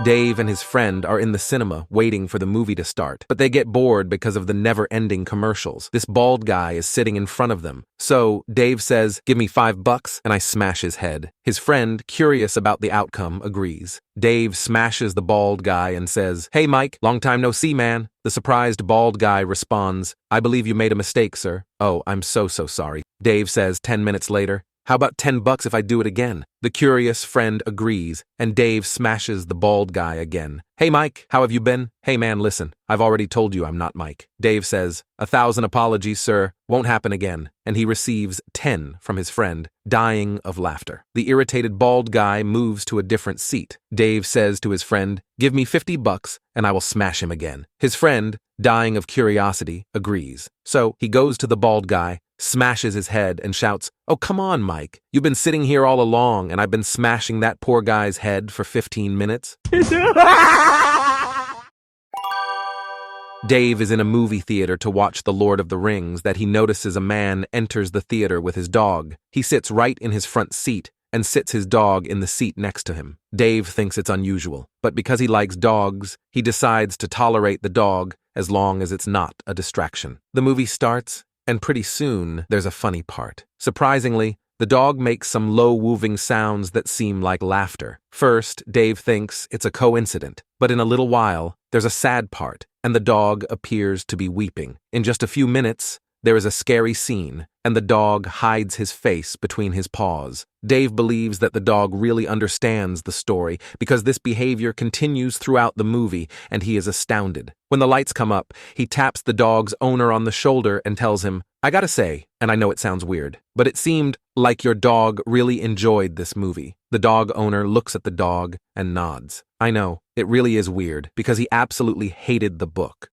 Dave and his friend are in the cinema waiting for the movie to start, but they get bored because of the never-ending commercials. This bald guy is sitting in front of them. So Dave says, "Give me $5 and I smash his head." His friend, curious about the outcome, agrees. Dave smashes the bald guy and says, "Hey Mike, long time no see, man." The surprised bald guy responds, "I believe you made a mistake, sir." "Oh, I'm so sorry." Dave says 10 minutes later, "How about $10 if I do it again?" The curious friend agrees, and Dave smashes the bald guy again. "Hey Mike, how have you been?" "Hey man, listen, I've already told you I'm not Mike." Dave says, "1,000 apologies, sir, won't happen again." And he receives 10 from his friend, dying of laughter. The irritated bald guy moves to a different seat. Dave says to his friend, "Give me $50 and I will smash him again." His friend, dying of curiosity, agrees. So he goes to the bald guy, smashes his head, and shouts, "Oh, come on, Mike. You've been sitting here all along, and I've been smashing that poor guy's head for 15 minutes. Dave is in a movie theater to watch The Lord of the Rings that he notices a man enters the theater with his dog. He sits right in his front seat and sits his dog in the seat next to him. Dave thinks it's unusual, but because he likes dogs, he decides to tolerate the dog as long as it's not a distraction. The movie starts, and pretty soon, there's a funny part. Surprisingly, the dog makes some low-wooing sounds that seem like laughter. First, Dave thinks it's a coincidence, but in a little while, there's a sad part, and the dog appears to be weeping. In just a few minutes, there is a scary scene, and the dog hides his face between his paws. Dave believes that the dog really understands the story because this behavior continues throughout the movie, and he is astounded. When the lights come up, he taps the dog's owner on the shoulder and tells him, "I gotta say, and I know it sounds weird, but it seemed like your dog really enjoyed this movie." The dog owner looks at the dog and nods. "I know, it really is weird because he absolutely hated the book."